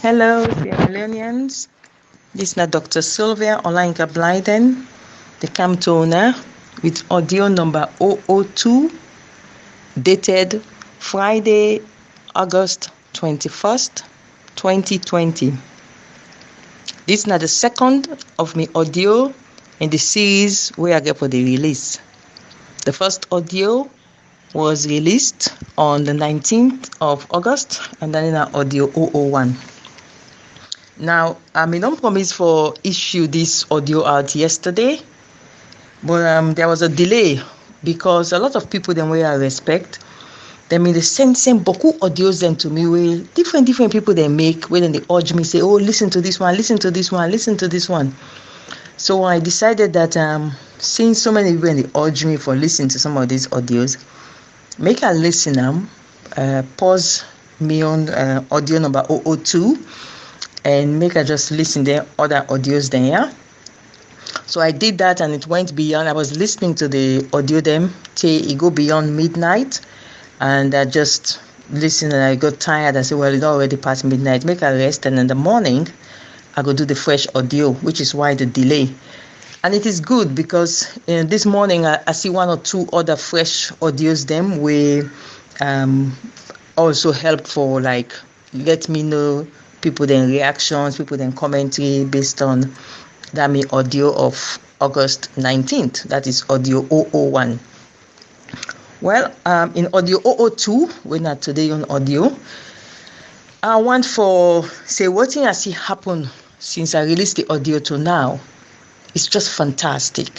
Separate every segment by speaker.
Speaker 1: Hello, sierraleonians. This is Dr. Sylvia Olayinka Blyden, the camp owner, with audio number 002, dated Friday, August 21st, 2020. This is the second of my audio in the series where I get for the release. The first audio was released on the 19th of August, and then in our audio 001. Now, I don't promise for issue this audio out yesterday, but there was a delay because a lot of people them where I respect, they send beaucoup audios them to me where different people they make, where then they urge me, say, oh, listen to this one, listen to this one, listen to this one. So I decided that since so many people they urge me for listening to some of these audios, make a listen pause me on audio number 002 and make a just listen there other audios there. So I did that and it went beyond. I was listening to the audio them till it go beyond midnight, and I just listened and I got tired. I said, well, it's already past midnight, make a rest, and in the morning I go do the fresh audio, which is why the delay. And it is good because this morning I see one or two other fresh audios them where also help for like let me know people then reactions, people then commentary based on that me audio of August 19th. That is audio 001. Well, in audio 002, we're not today on audio. I want for say what thing I see happen since I released the audio to now. It's just fantastic.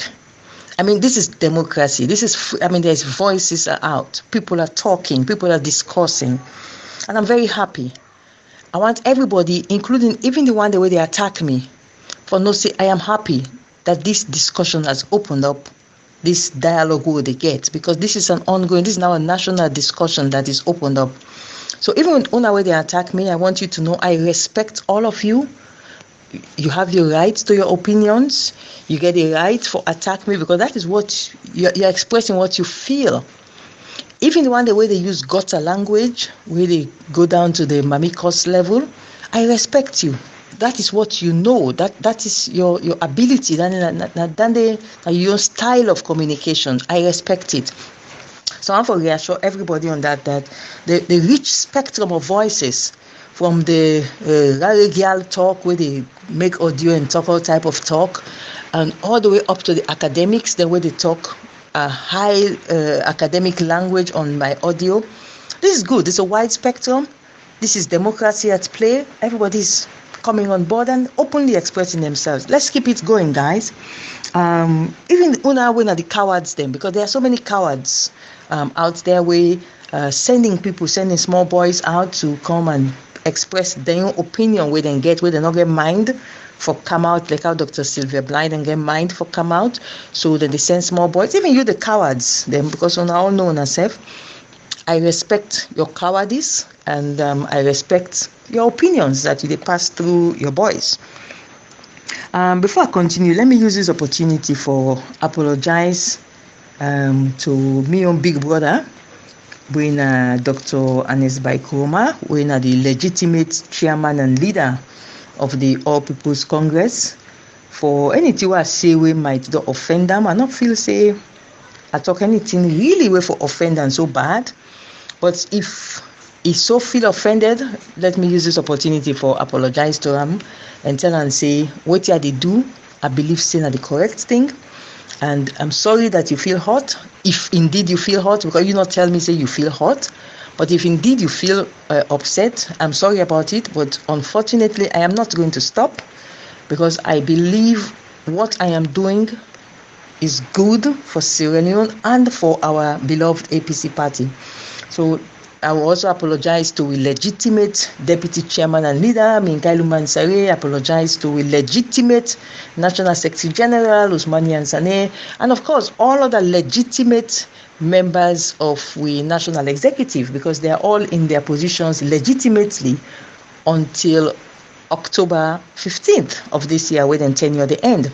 Speaker 1: This is democracy. This is there's voices are out. People are talking. People are discussing, and I'm very happy. I want everybody, including even the one the way they attack me, for no say I am happy that this discussion has opened up, this dialogue will they get, because this is an ongoing, this is now a national discussion that is opened up. So even when way they attack me, I want you to know I respect all of you. You have your rights to your opinions. You get a right for attack me because that is what you're expressing, what you feel. Even the one the way they use gutter language, where they go down to the mamikos level, I respect you. That is what you know. That is your ability. Then your style of communication. I respect it. So I want to reassure everybody on that the rich spectrum of voices, from the radial talk where they make audio and talk all type of talk, and all the way up to the academics, the way they talk a high academic language on my audio. This is good. It's a wide spectrum. This is democracy at play. Everybody's coming on board and openly expressing themselves. Let's keep it going, guys. Even when are the cowards then, because there are so many cowards out there where sending small boys out to come and express their own opinion where they not get mind for come out, like how Dr. Sylvia Blyden get mind for come out, so that they send small boys, even you the cowards, them, because we all know ourselves. I respect your cowardice and I respect your opinions that you pass through your boys. Before I continue, let me use this opportunity for apologize to me own big brother, when Dr. Anes Baikroma, when the legitimate chairman and leader of the All People's Congress, for anything I say we might not offend them. I not feel say I talk anything really way for offend and so bad. But if he so feel offended, let me use this opportunity for apologize to him and tell and say what they do, I believe saying the correct thing. And I'm sorry that you feel hot. If indeed you feel hot, because you not tell me say you feel hot. But if indeed you feel upset, I'm sorry about it. But unfortunately, I am not going to stop, because I believe what I am doing is good for Sierra Leone and for our beloved APC party. So I will also apologize to a legitimate deputy chairman and leader, Minkailu Mansare. Apologize to a legitimate national secretary general, Usmani Ansane, and of course all other legitimate members of we national executive, because they are all in their positions legitimately until October 15th of this year, when tenure the end.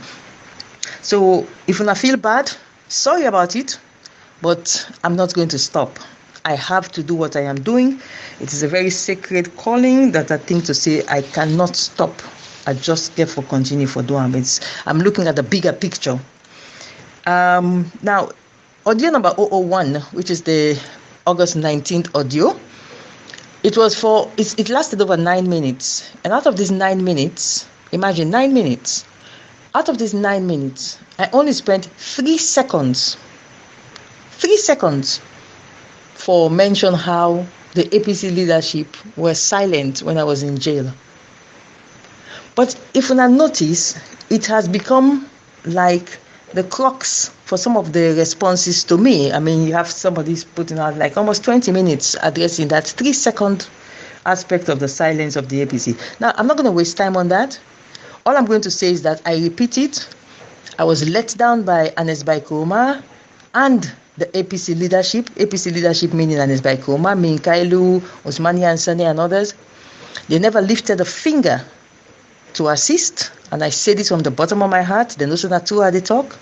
Speaker 1: So if you feel bad, sorry about it, but I'm not going to stop. I have to do what I am doing. It is a very sacred calling that I think to say I cannot stop. I just get for continue for doing it. I'm looking at the bigger picture. Now, audio number 001, which is the August 19th audio, it lasted over 9 minutes. And out of these 9 minutes, imagine 9 minutes. Out of these 9 minutes, I only spent 3 seconds. 3 seconds for mention how the APC leadership were silent when I was in jail. But if you now notice, it has become like the crux for some of the responses to me. I mean, you have somebody putting out like almost 20 minutes addressing that 3-second aspect of the silence of the APC. Now, I'm not going to waste time on that. All I'm going to say is that I repeat it. I was let down by Anes Baikoma and the APC leadership meaning Anes Baikoma, Minkailu, Osmani Ansane and others. They never lifted a finger to assist, and I say this from the bottom of my heart. They know so that too at the talk.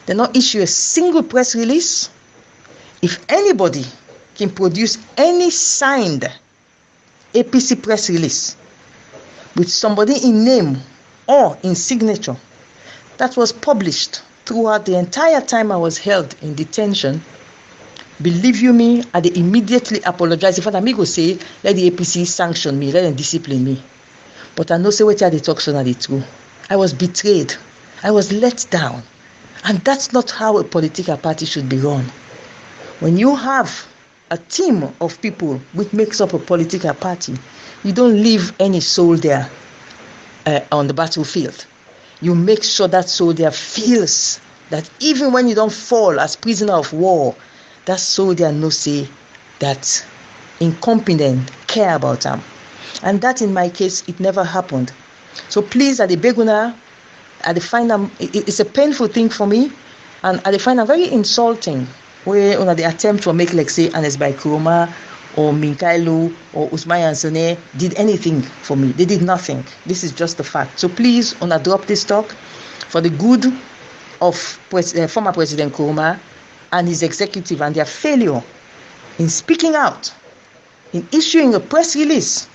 Speaker 1: They not issue a single press release. If anybody can produce any signed APC press release with somebody in name or in signature that was published throughout the entire time I was held in detention, believe you me, I immediately apologize. If I go say, let the APC sanction me, let them discipline me. But I know say what they talk so that it's true. I was betrayed. I was let down. And that's not how a political party should be run. When you have a team of people which makes up a political party, you don't leave any soldier on the battlefield. You make sure that soldier feels that even when you don't fall as prisoner of war, that soldier knows say that incompetent care about him. And that in my case, it never happened. So please, at the Beguna, it's a painful thing for me, and I find it very insulting where the attempt to make, like say, Anes Baikoma or Minkailu or Usman Yansone did anything for me. They did nothing. This is just the fact. So please, drop this talk for the good of former President Kuruma and his executive and their failure in speaking out, in issuing a press release,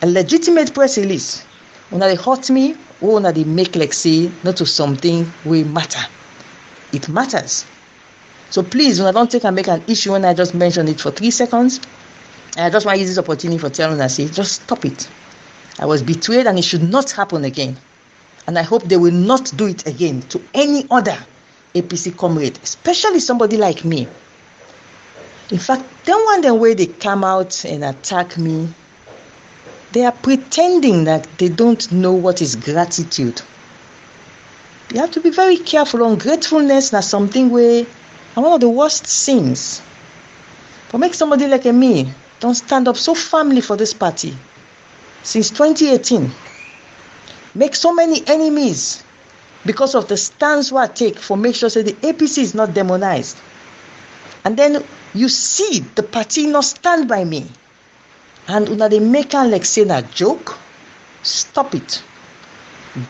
Speaker 1: a legitimate press release. They hurt me, or they make like say not to something will matter. It matters. So please, when I don't take and make an issue when I just mention it for 3 seconds, and I just want to use this opportunity for telling us, just stop it. I was betrayed and it should not happen again. And I hope they will not do it again to any other APC comrade, especially somebody like me. In fact, then one the way they come out and attack me, they are pretending that they don't know what is gratitude. You have to be very careful. Ungratefulness is something where one of the worst sins. But make somebody like me don't stand up so firmly for this party since 2018. Make so many enemies because of the stance I take for make sure that the APC is not demonized. And then you see the party not stand by me. And they make a like saying a joke. Stop it.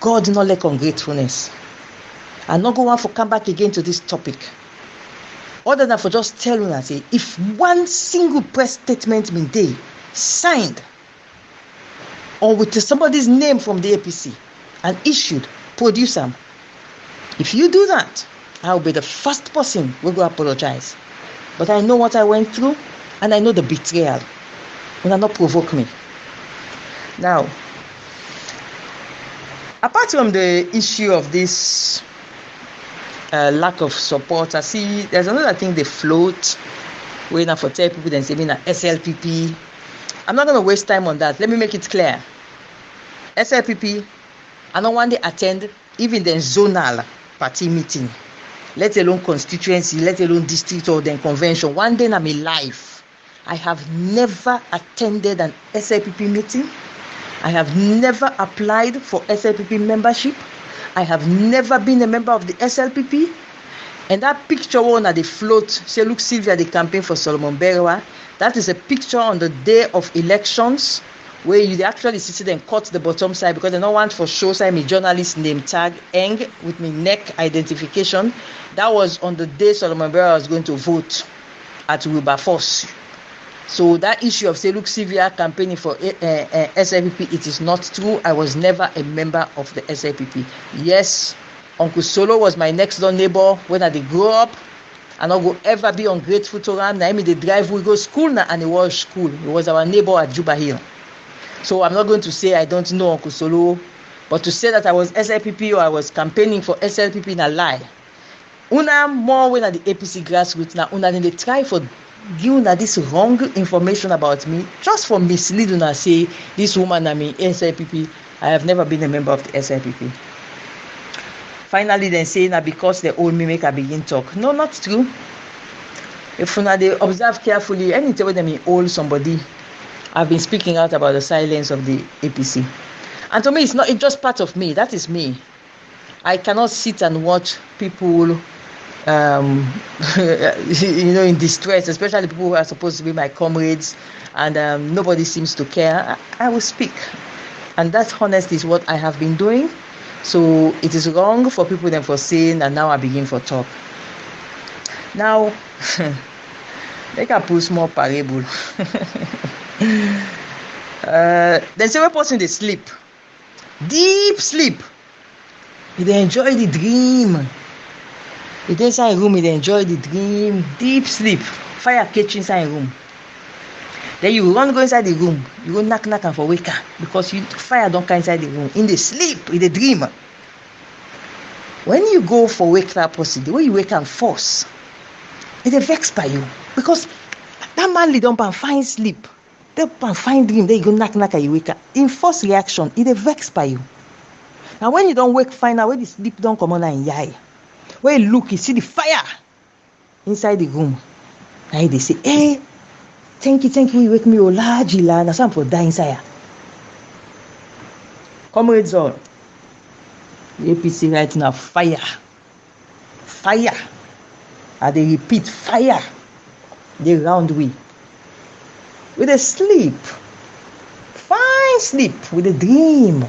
Speaker 1: God not like ungratefulness. I'm not going to come back again to this topic. Other than for just telling us, if one single press statement been there, signed, or with somebody's name from the APC and issued, produce them. If you do that, I'll be the first person who will apologize. But I know what I went through, and I know the betrayal. Will not provoke me. Now, apart from the issue of this lack of support, I see there's another thing they float, where now for tell people then say me SLPP. I'm not going to waste time on that. Let me make it clear. SLPP, I don't want to attend even the zonal party meeting, let alone constituency, let alone district or then convention. One day in my life, I have never attended an SLPP meeting. I have never applied for SLPP membership. I have never been a member of the SLPP. And that picture one at the float, say, look, Sylvia, the campaign for Solomon Berewa. That is a picture on the day of elections where you actually sit and cut the bottom side because they don't want for show side me journalist name tag Eng with me neck identification. That was on the day Solomon Berewa was going to vote. at Wilberforce. So that issue of say, look, Sylvia campaigning for SLPP, it is not true. I was never a member of the SLPP. Yes, Uncle Solo was my next door neighbor when I did grow up. And I go ever be ungrateful to him. Now, the drive, we go school now, and it was school. He was our neighbor at Juba Hill. So I'm not going to say I don't know Uncle Solo, but to say that I was SLPP or I was campaigning for SLPP in a lie. Una more when at the APC grassroots now, una then they try for giving this wrong information about me, just for misleading and say this woman I mean SLPP. I have never been a member of the SLPP. Finally, then saying that because they old me make I begin talk. No, not true. If they observe carefully, anytime when they old somebody, I've been speaking out about the silence of the APC. And to me, it's just part of me. That is me. I cannot sit and watch people in distress, especially people who are supposed to be my comrades, and nobody seems to care. I will speak. And that honest is what I have been doing. So it is wrong for people then for saying, and now I begin for talk. Now, they can put small parable. Then say, when person they sleep, deep sleep, they enjoy the dream. If inside room, they enjoy the dream, deep sleep, fire catch inside room. Then you run go inside the room, you go knock and for wake up because fire don't come inside the room. In the sleep, in the dream. When you go for wake up person, the way you wake up force, it vex by you because that man don't find sleep, they find dream. Then you go knock and you wake up. In first reaction, it vex by you. Now when you don't wake, find out where the sleep don't come on and yai. When you look, you see the fire inside the room. Now they say, hey. Thank you, you wake me Olajila, na some for die inside. Comrades all, the APC right now, fire. And they repeat, fire. They round we. With a sleep. Fine sleep, with a dream.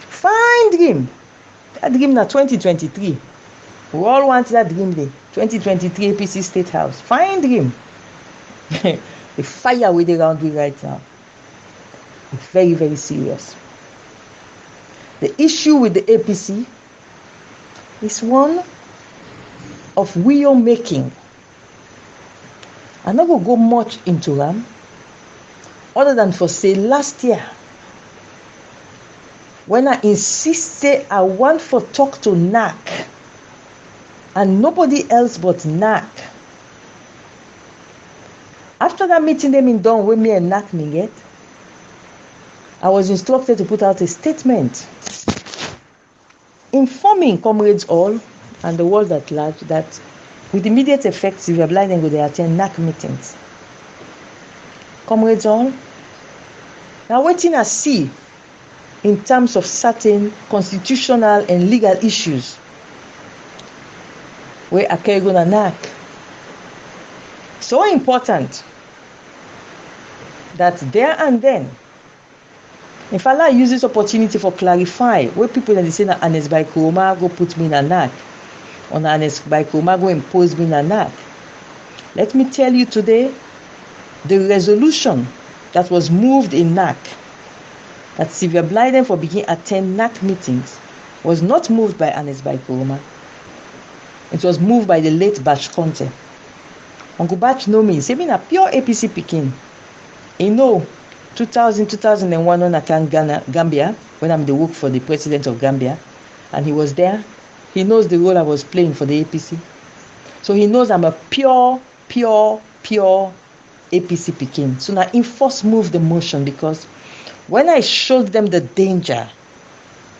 Speaker 1: Fine dream. That dream na 2023. We all want that dream day. 2023 APC State House. Fine dream. The fire with around me right now. Very, very serious. The issue with the APC is one of wheel making. I'm not going to go much into them, other than for say last year, when I insisted I want for talk to NAC, and nobody else but NAC. After that meeting them in done with me and NAC Minget, I was instructed to put out a statement informing comrades all and the world at large that with immediate effect, Sylvia Blyden go to attend NAC meetings. Comrades all, now waiting to see in terms of certain constitutional and legal issues where I carry go to NAC. So important that there and then, if Allah use this opportunity for clarify, where people that they say that Anes by Kuroma go put me in a NAC, or Anes by Kuroma go impose me in a NAC. Let me tell you today, the resolution that was moved in NAC, that Sylvia Blyden for begin attend NAC meetings, was not moved by Anes by Kuroma. It was moved by the late Batch Conte. Uncle Batch know me, say me a pure APC Pekin. He know 2001 when I came Gambia, when I'm the work for the president of Gambia, and he was there. He knows the role I was playing for the APC. So he knows I'm a pure APC Pekin. So now he first moved the motion because when I showed them the danger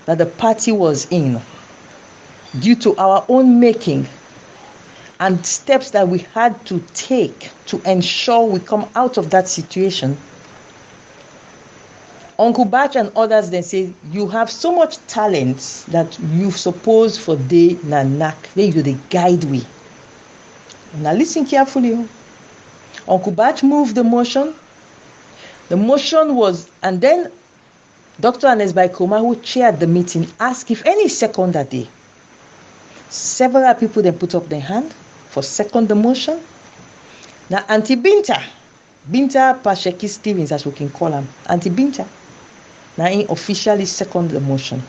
Speaker 1: that the party was in due to our own making and steps that we had to take to ensure we come out of that situation, Uncle Batch and others then say, you have so much talent that you suppose for the NAC, they do the guide we. Now listen carefully. Uncle Batch moved the motion. The motion was, and then Dr. Anes Baikoma, who chaired the meeting, asked if any second that day. Several people then put up their hand for second the motion. Now, Auntie Binta Pasheki Stevens, as we can call him, Auntie Binta, now he officially seconded the motion.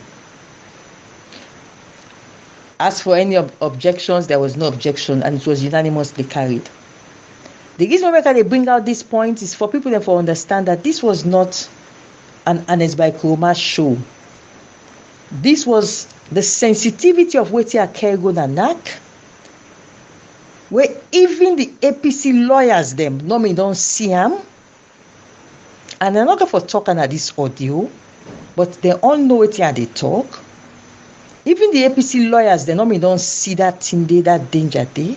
Speaker 1: As for any objections, there was no objection, and it was unanimously carried. The reason why they bring out this point is for people to understand that this was not an Ernest by Kuroma show. This was the sensitivity of wetin Akergo na NAC, where even the APC lawyers them normally don't see them, and they're not going for talking at this audio, but they all know wetin they talk. Even the APC lawyers, they normally don't see that thing day, that danger day.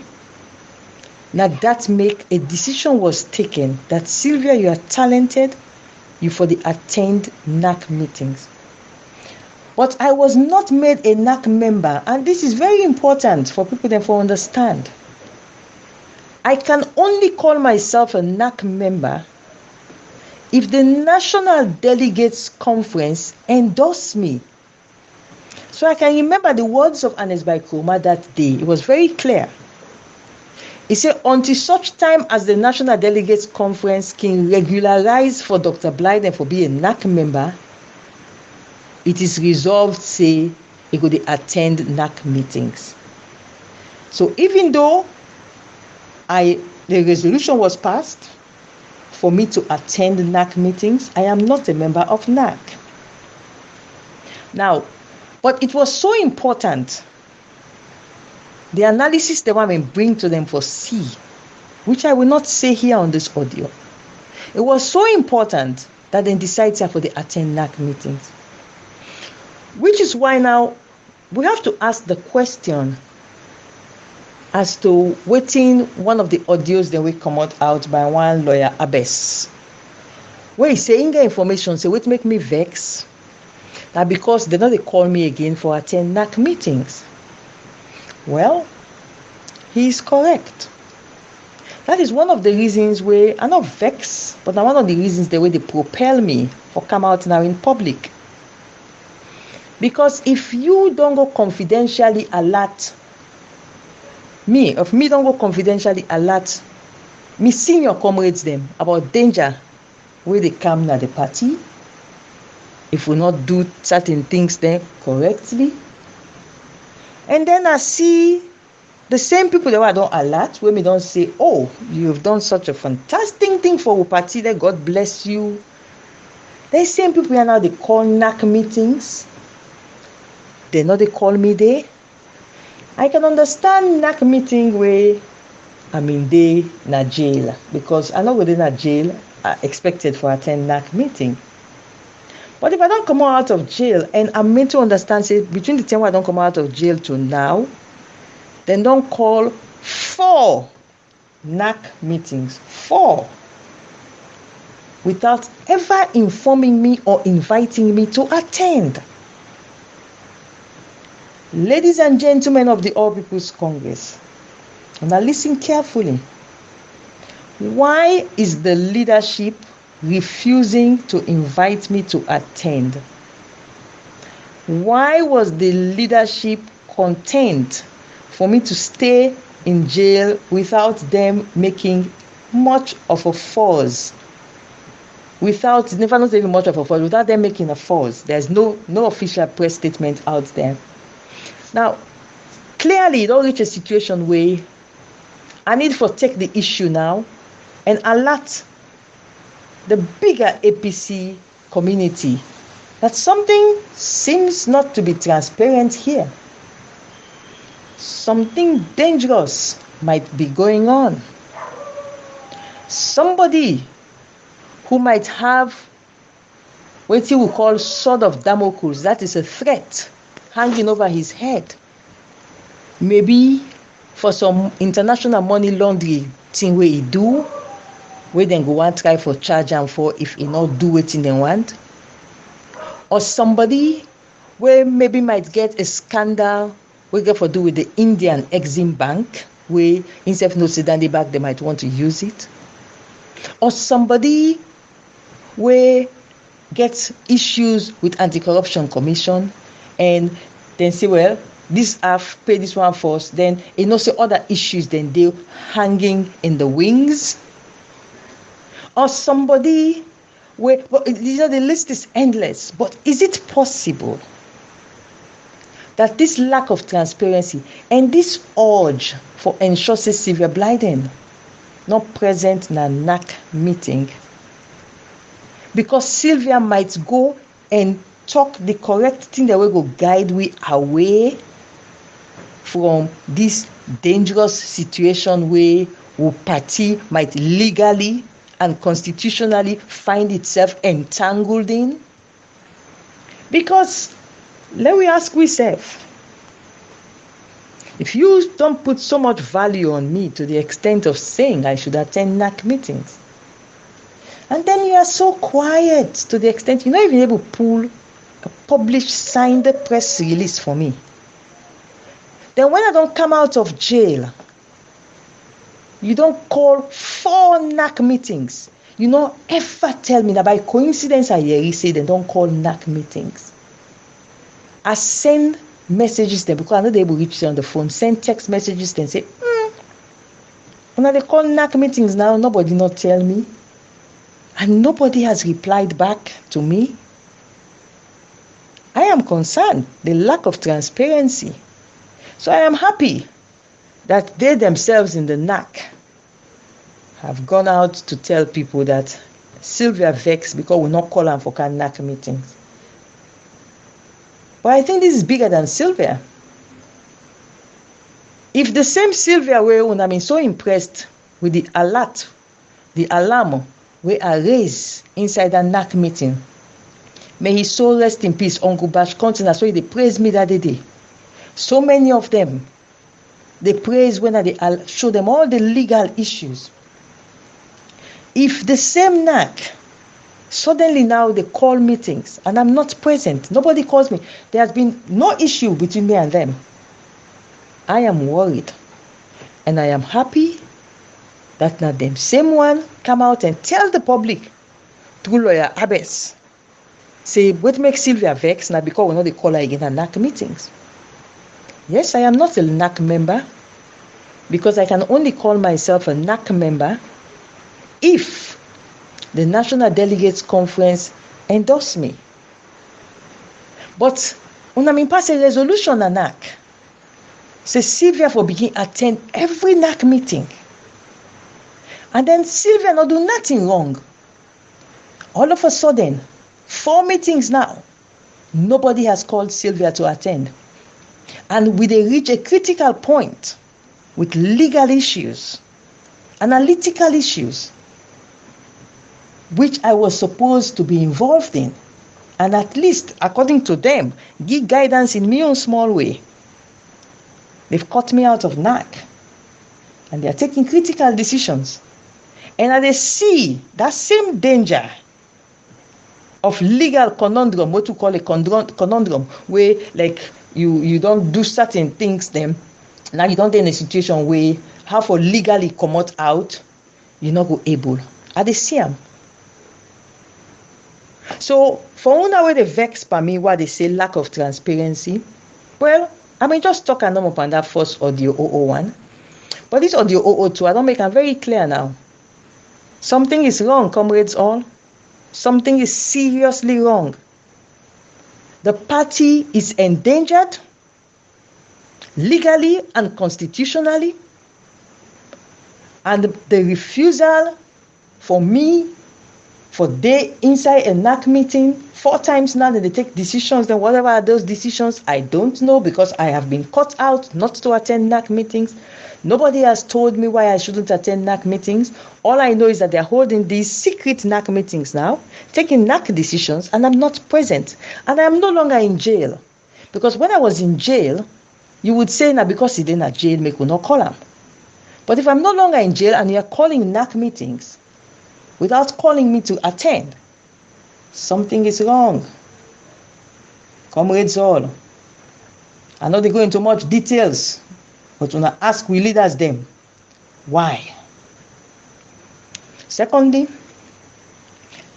Speaker 1: Now that make a decision was taken that Sylvia, you are talented, you for the attend NAC meetings. But I was not made a NAC member, and this is very important for people to understand. I can only call myself a NAC member if the National Delegates Conference endorsed me. So I can remember the words of Ernest by Kuroma that day. It was very clear. He said, until such time as the National Delegates Conference can regularize for Dr. Blyden for being a NAC member, it is resolved, say, he could attend NAC meetings. So even though the resolution was passed for me to attend NAC meetings, I am not a member of NAC. Now, but it was so important, the analysis they want to bring to them for C, which I will not say here on this audio. It was so important that they decided for the attend NAC meetings. Which is why now we have to ask the question as to waiting one of the audios that will come out by one lawyer, Abes, where he's saying the information, say, wait, make me vex. That because they know they call me again for attend NAC meetings. Well, he is correct. That is one of the reasons where I'm not vexed, but one of the reasons the way they propel me for come out now in public. Because if you don't go confidentially alert me, if me don't go confidentially alert me senior comrades them about danger where they come at the party, if we not do certain things then correctly, and then I see the same people that I don't alert, where me don't say, oh, you've done such a fantastic thing for our party, that God bless you. The same people are now they call NAC meetings. They know they call me there. I can understand NAC meeting where I'm in day na jail, because I know within a jail I expected for attend NAC meeting. But if I don't come out of jail, and I'm meant to understand, say, between the time when I don't come out of jail to now, then don't call 4 NAC meetings, 4, without ever informing me or inviting me to attend. Ladies and gentlemen of the All People's Congress, now listen carefully. Why is the leadership refusing to invite me to attend? Why was the leadership content for me to stay in jail without them making much of a fuss? Without them making a fuss. There's no official press statement out there. Now, clearly, it don't reach a situation where I need to take the issue now and alert the bigger APC community that something seems not to be transparent here. Something dangerous might be going on. Somebody who might have what you would call sword of Damocles, that is a threat hanging over his head. Maybe for some international money laundering thing where he do, where then go and try for charge and for if he not do it in the want. Or somebody where maybe might get a scandal we get for do with the Indian Exim Bank, where instead of no sit down the back, they might want to use it. Or somebody where gets issues with Anti-Corruption Commission and then say, well, this have pay this one first, then say other issues then they hanging in the wings, or somebody where the list is endless. But is it possible that this lack of transparency and this urge for ensure say Sylvia Blyden not present in a NAC meeting because Sylvia might go and talk the correct thing that will go guide we away from this dangerous situation where our party might legally and constitutionally find itself entangled in? Because let me ask ourselves, if you don't put so much value on me to the extent of saying I should attend NAC meetings, and then you are so quiet to the extent you're not even able to pull a published signed press release for me, then when I don't come out of jail, you don't call 4 NAC meetings. You don't ever tell me that by coincidence I hear you say they don't call NAC meetings. I send messages them because I'm not able to reach you on the phone. Send text messages then say, when they call NAC meetings now, nobody not tell me. And nobody has replied back to me. I am concerned, the lack of transparency. So I am happy that they themselves in the NAC have gone out to tell people that Sylvia vexed because we not call her for NAC meetings. But I think this is bigger than Sylvia. If the same Sylvia when I mean so impressed with the alert, the alarm we are raised inside that NAC meeting, may his soul rest in peace, Uncle Bash Continent, so they praised me that day. So many of them, they praise when they show them all the legal issues. If the same NAC, suddenly now they call meetings and I'm not present, nobody calls me, there has been no issue between me and them, I am worried. And I am happy that now them same one come out and tell the public through lawyer Abbas, say what makes Sylvia vex now because we know they call her again at NAC meetings. Yes, I am not a NAC member because I can only call myself a NAC member if the National Delegates Conference endorse me. But when I pass a resolution at NAC, say Sylvia for begin attend every NAC meeting, and then Sylvia not do nothing wrong. All of a sudden, 4 meetings now, nobody has called Sylvia to attend. And we they reach a critical point with legal issues, analytical issues, which I was supposed to be involved in, and at least, according to them, give guidance in my own small way. They've cut me out of NAC, and they are taking critical decisions. And they see that same danger of legal conundrum, what we call a conundrum, where like you don't do certain things, then now you don't in a situation where how for legally come out, you're not go able. And they see them. So for one way they vex by me what they say lack of transparency, well, I mean just talk and up on that first audio 001. But this audio 002, I don't make it very clear now. Something is wrong, comrades all. Something is seriously wrong. The party is endangered legally and constitutionally, and the refusal for me for they inside a NAC meeting 4 times now that they take decisions, then whatever are those decisions, I don't know because I have been cut out not to attend NAC meetings. Nobody has told me why I shouldn't attend NAC meetings. All I know is that they're holding these secret NAC meetings now, taking NAC decisions, and I'm not present. And I'm no longer in jail. Because when I was in jail, you would say, now because he didn't at jail, make we not call him. But if I'm no longer in jail and you're calling NAC meetings without calling me to attend, something is wrong. Comrades all, I know they go into much details, but when I ask we leaders them, why? Secondly,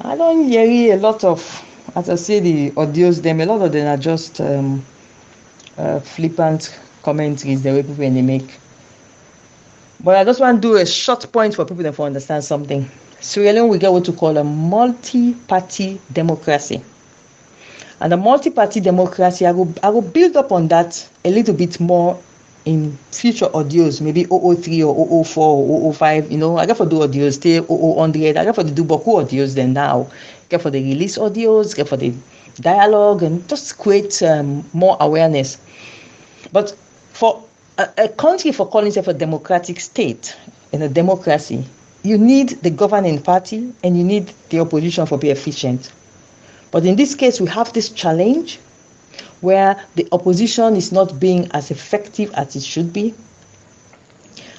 Speaker 1: I don't hear a lot of, as I say, the audios them, a lot of them are just flippant commentaries the way people they make. But I just want to do a short point for people to understand something. Sierra Leone we get what to call a multi-party democracy. And a multi-party democracy, I will build up on that a little bit more in future audios, maybe 003 or 004 or 005. I get for do audios, stay 000. I get for do boku audios then now. Get for the release audios, get for the dialogue, and just create more awareness. But for a country for calling itself a democratic state, in a democracy, you need the governing party and you need the opposition for be efficient. But in this case, we have this challenge where the opposition is not being as effective as it should be.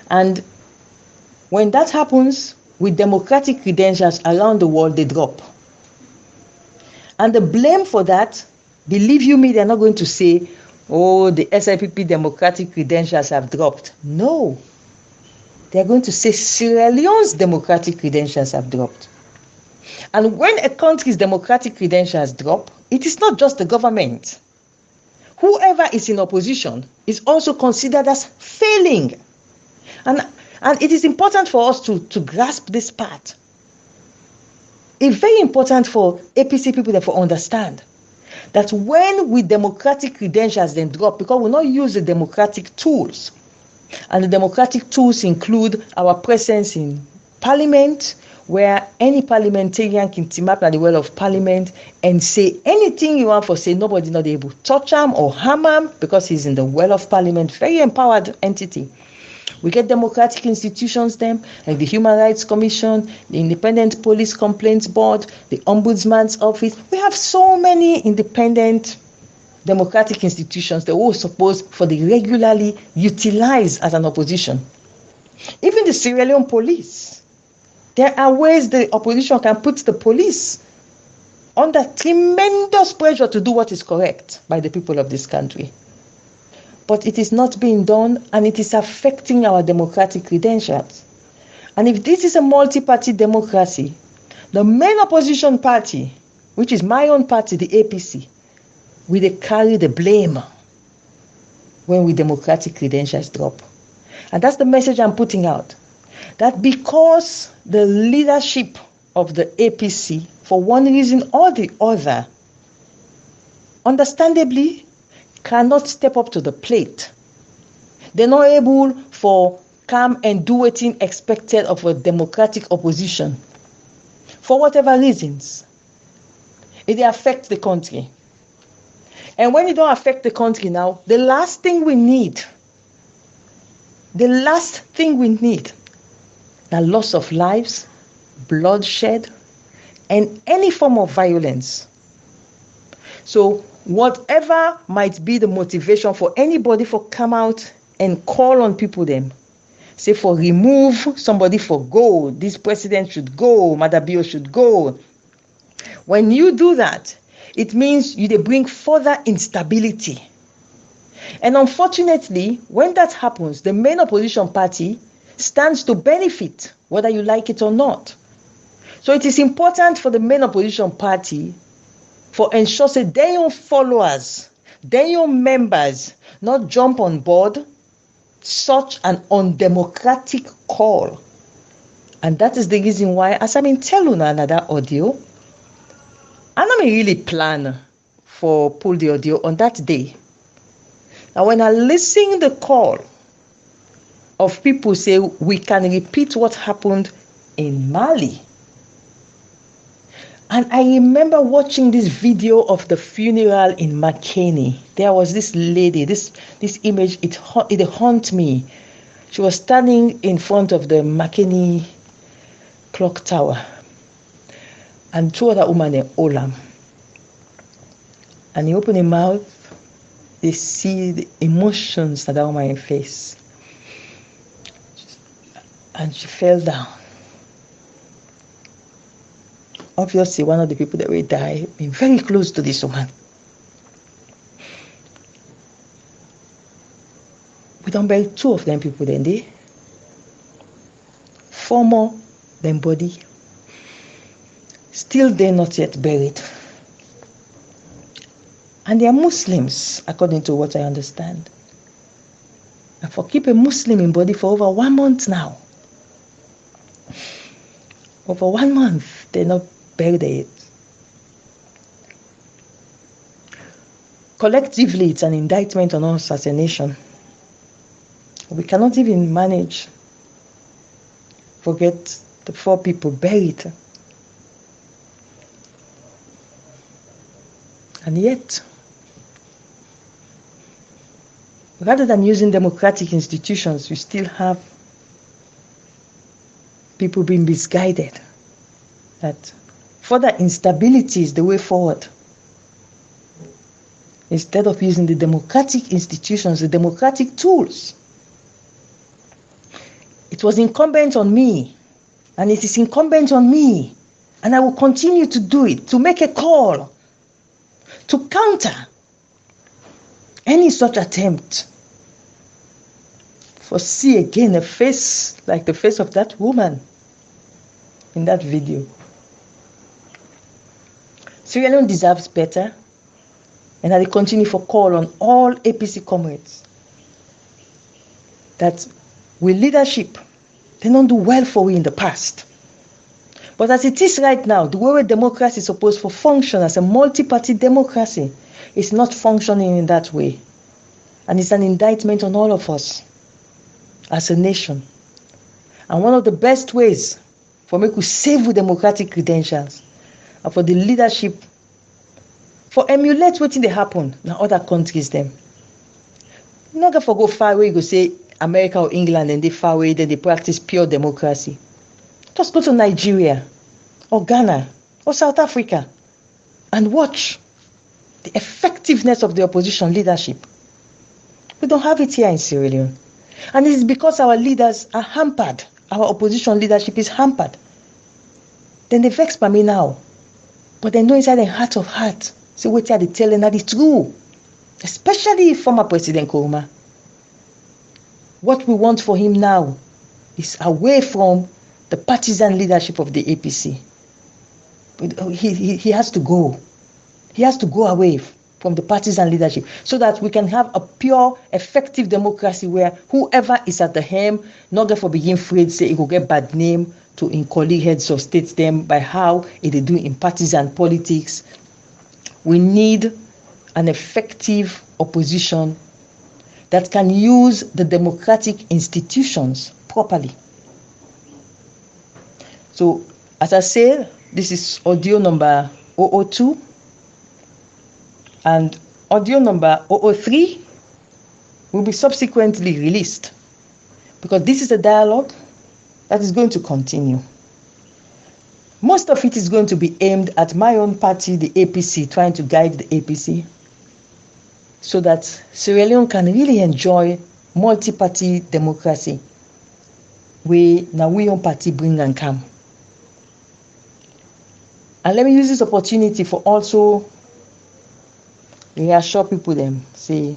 Speaker 1: And when that happens, with democratic credentials around the world, they drop. And the blame for that, believe you me, they're not going to say, oh, the SIPP democratic credentials have dropped. No. They're going to say Sierra Leone's democratic credentials have dropped. And when a country's democratic credentials drop, it is not just the government. Whoever is in opposition is also considered as failing. And it is important for us to grasp this part. It's very important for APC people to understand that when with democratic credentials then drop, because we not use the democratic tools, and the democratic tools include our presence in parliament, where any parliamentarian can team up at the well of parliament and say anything you want for say, nobody not able to touch him or harm him because he's in the well of parliament, very empowered entity. We get democratic institutions then, like the Human Rights Commission, the Independent Police Complaints Board, the Ombudsman's Office. We have so many independent democratic institutions that we're supposed for the regularly utilized as an opposition. Even the Sierra Leone police. There are ways the opposition can put the police under tremendous pressure to do what is correct by the people of this country. But it is not being done, and it is affecting our democratic credentials. And if this is a multi-party democracy, the main opposition party, which is my own party, the APC, will carry the blame when we democratic credentials drop. And that's the message I'm putting out. That because the leadership of the APC, for one reason or the other, understandably, cannot step up to the plate. They're not able for come and do what is expected of a democratic opposition. For whatever reasons, it affects the country. And when it don't affect the country now, the last thing we need, the loss of lives, bloodshed, and any form of violence. So whatever might be the motivation for anybody for come out and call on people them, say for remove somebody for go, this president should go, Madabio should go. When you do that, it means you bring further instability. And unfortunately, when that happens, the main opposition party stands to benefit, whether you like it or not. So it is important for the main opposition party for ensure say their own followers, their own members, not jump on board such an undemocratic call. And that is the reason why, as I'm in telling another audio, and I really plan for pull the audio on that day. Now when I listen the call of people say we can repeat what happened in Mali. And I remember watching this video of the funeral in Makeni. There was this lady, this image, it haunted me. She was standing in front of the Makeni clock tower. And two other women named Olam. And he opened his mouth, they see the emotions that are on my face. And she fell down. Obviously, one of the people that will die being very close to this woman. We don't bury two of them people then they. 4 more than body. Still they're not yet buried. And they are Muslims, according to what I understand. And for keep a Muslim in body for over 1 month now. Over 1 month, they're not buried it. Collectively, it's an indictment on us as a nation. We cannot even manage forget the 4 people buried. And yet, rather than using democratic institutions, we still have people being misguided. That further instability is the way forward. Instead of using the democratic institutions, the democratic tools. It was incumbent on me, and it is incumbent on me, and I will continue to do it, to make a call, to counter any such attempt. For see again a face like the face of that woman in that video. Sierra Leone deserves better, and I will continue for call on all APC comrades that with leadership, they don't do well for we in the past. But as it is right now, the way democracy is supposed to function as a multi-party democracy is not functioning in that way. And it's an indictment on all of us as a nation. And one of the best ways for me to save with democratic credentials and for the leadership for emulate what they happen in other countries them. You're not going to go far away, you go say America or England and they far away, then they practice pure democracy. Just go to Nigeria or Ghana or South Africa and watch the effectiveness of the opposition leadership. We don't have it here in Sierra Leone. And it is because our leaders are hampered. Our opposition leadership is hampered. Then they vex by me now. But they know inside their heart of heart. See what they telling that is true. Especially former President Nkrumah. What we want for him now is away from the partisan leadership of the APC. He has to go. He has to go away from the partisan leadership so that we can have a pure, effective democracy where whoever is at the helm, not going to begin afraid, say it will get bad name to in colleague heads of states them by how they do in partisan politics. We need an effective opposition that can use the democratic institutions properly. So, as I said, this is audio number 002 and audio number 003 will be subsequently released because this is a dialogue that is going to continue. Most of it is going to be aimed at my own party, the APC, trying to guide the APC so that Sierra Leone can really enjoy multi-party democracy where now we own party bring and come. And let me use this opportunity for also reassure people them, say,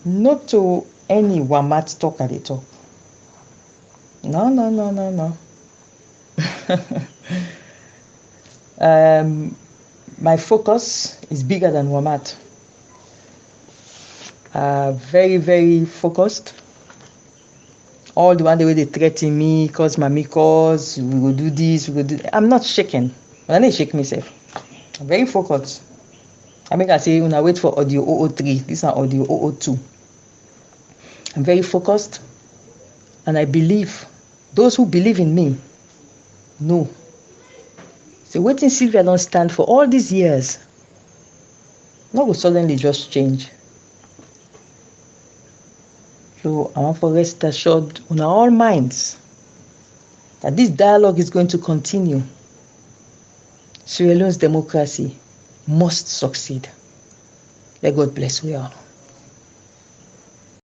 Speaker 1: not to any Wamat talk at the talk. No. My focus is bigger than Wamat. Very, very focused. All the way they threaten me, cause we will do this, we will do that. I'm not shaking. I need to shake myself. I'm very focused. I say, when I wait for audio 003, this is audio 002. I'm very focused, and I believe, those who believe in me, know. So waiting Sylvia don't stand for all these years. Not will suddenly just change. So I want to rest assured on all minds that this dialogue is going to continue. Sierra Leone's democracy must succeed. Let God bless we all.